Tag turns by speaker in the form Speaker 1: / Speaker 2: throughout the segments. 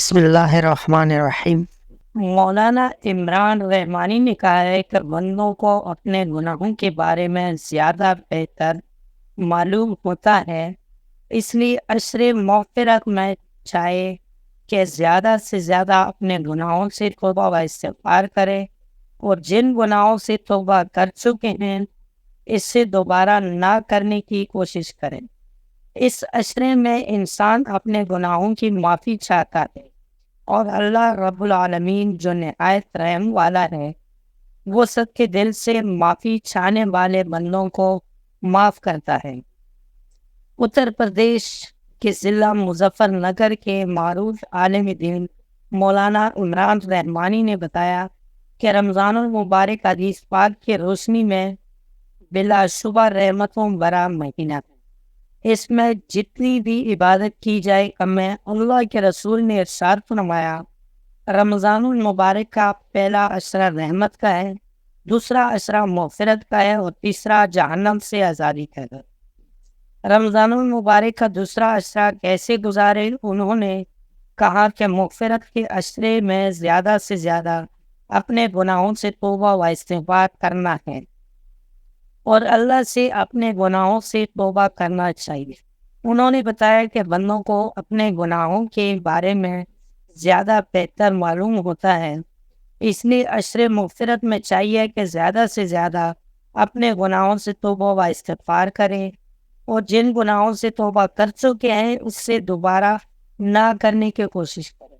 Speaker 1: بسم اللہ الرحمن الرحیم۔ مولانا عمران رحمانی نے کہا ہے کہ بندوں کو اپنے گناہوں کے بارے میں زیادہ بہتر معلوم ہوتا ہے، اس لیے عشر مغفرت میں چاہے کہ زیادہ سے زیادہ اپنے گناہوں سے توبہ و استغفار کرے، اور جن گناہوں سے توبہ کر چکے ہیں اس سے دوبارہ نہ کرنے کی کوشش کریں۔ اس عشرے میں انسان اپنے گناہوں کی معافی چاہتا ہے، اور اللہ رب العالمین جو نہایت رحم والا ہے وہ سب کے دل سے معافی چاہنے والے بندوں کو معاف کرتا ہے۔ اتر پردیش کے ضلع مظفر نگر کے معروف عالم دین مولانا عمران رحمانی نے بتایا کہ رمضان المبارک حدیث پاک کی روشنی میں بلا شبہ رحمتوں بھرا مہینہ ہے۔ اس میں جتنی بھی عبادت کی جائے کم ہے۔ اللہ کے رسول نے ارشاد فرمایا، رمضان المبارک کا پہلا عشرہ رحمت کا ہے، دوسرا عشرہ مغفرت کا ہے، اور تیسرا جہنم سے آزادی کا ہے۔ رمضان المبارک کا دوسرا عشرہ کیسے گزارے؟ انہوں نے کہا کہ مغفرت کے عشرے میں زیادہ سے زیادہ اپنے گناہوں سے توبہ و استغفار کرنا ہے، اور اللہ سے اپنے گناہوں سے توبہ کرنا چاہیے۔ انہوں نے بتایا کہ بندوں کو اپنے گناہوں کے بارے میں زیادہ بہتر معلوم ہوتا ہے، اس لیے عشر مغفرت میں چاہیے کہ زیادہ سے زیادہ اپنے گناہوں سے توبہ و استغفار کریں، اور جن گناہوں سے توبہ کر چکے ہیں اس سے دوبارہ نہ کرنے کی کوشش کریں۔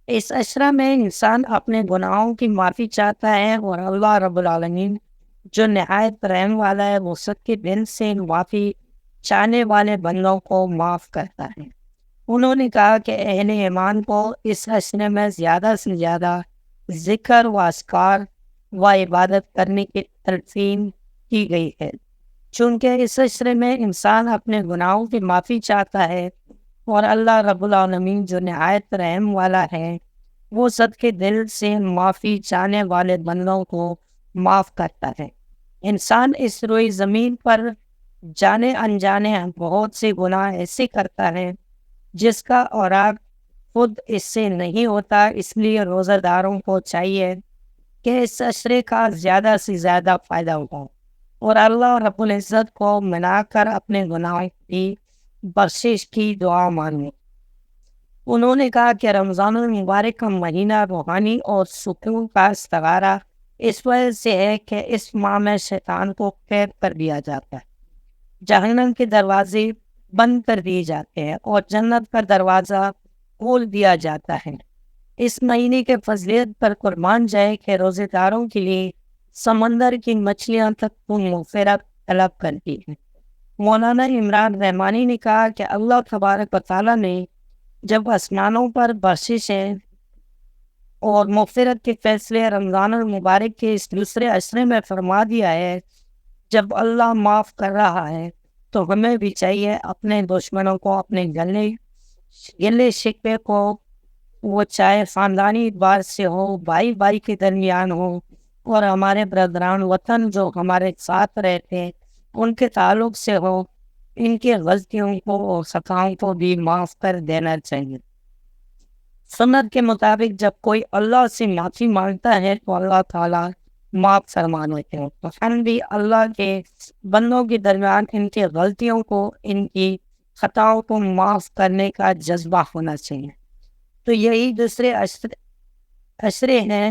Speaker 1: اس عشرہ میں انسان اپنے گناہوں کی معافی چاہتا ہے، اور اللہ رب العالمین جو نہایت رحم والا ہے وہ سب کے دل سے معافی چاہنے والے بندوں کو معاف کرتا ہے۔ انہوں نے کہا کہ اہل ایمان کو اس عشرے میں زیادہ سے زیادہ ذکر و اذکار و عبادت کرنے کی تلقین کی گئی ہے، چونکہ اس عشرے میں انسان اپنے گناہوں کی معافی چاہتا ہے، اور اللہ رب العالمین جو نہایت رحم والا ہے وہ سب کے دل سے معافی چاہنے والے بندوں کو معاف کرتا ہے۔ انسان اس روئی زمین پر جانے انجانے بہت سے گناہ ایسے کرتا ہے جس کا اوراق خود اس سے نہیں ہوتا، اس لیے روزہ داروں کو چاہیے کہ اس عشرے کا زیادہ سے زیادہ فائدہ اٹھائیں، اور اللہ رب العزت کو منا کر اپنے گناہوں کی بخشش کی دعا مانگیں۔ انہوں نے کہا کہ رمضان المبارک کا مہینہ روحانی اور سکون کا استعارہ اس وجہ سے ہے کہ اس ماہ میں شیطان کو قید کر دیا جاتا ہے، جہنم کے دروازے بند کر دیے جاتے ہیں، اور جنت کا دروازہ کھول دیا جاتا ہے۔ اس مہینے کے فضیلت پر قربان جائے کہ روزے داروں کے لیے سمندر کی مچھلیاں تک مغفرت طلب کرتی ہیں۔ مولانا عمران رحمانی نے کہا کہ اللہ تبارک و تعالیٰ نے جب آسمانوں پر بخششیں اور مغفرت کے فیصلے رمضان المبارک کے اس دوسرے عشرے میں فرما دیا ہے، جب اللہ معاف کر رہا ہے تو ہمیں بھی چاہیے اپنے دشمنوں کو، اپنے گلے شکوے کو، وہ چاہے خاندانی اعتبار سے ہو، بھائی بھائی کے درمیان ہو، اور ہمارے برادران وطن جو ہمارے ساتھ رہتے ہیں ان کے تعلق سے ہو، ان کے غلطیوں کو اور خطاؤں کو بھی معاف کر دینا چاہیے۔ سنت کے مطابق جب کوئی اللہ سے معافی مانگتا ہے تو اللہ تعالیٰ معاف فرما لیتے ہیں، تو ہم بھی اللہ کے بندوں کے درمیان ان کی غلطیوں کو، ان کی خطاؤں کو معاف کرنے کا جذبہ ہونا چاہیے۔ تو یہی دوسرے عشرے ہیں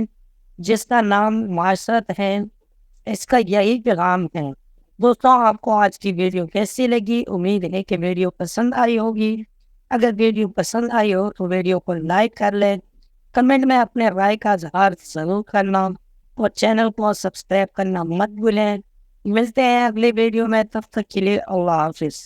Speaker 1: جس کا نام معاشرت ہے، اس کا یہی پیغام ہے۔ دوستوں، آپ کو آج کی ویڈیو کیسی لگی؟ امید ہے کہ ویڈیو پسند آئی ہوگی۔ اگر ویڈیو پسند آئی ہو تو ویڈیو کو لائک کر لیں، کمنٹ میں اپنے رائے کا اظہار ضرور کرنا، اور چینل کو سبسکرائب کرنا مت بھولیں۔ ملتے ہیں اگلے ویڈیو میں، تب تک کے لیے اللہ حافظ۔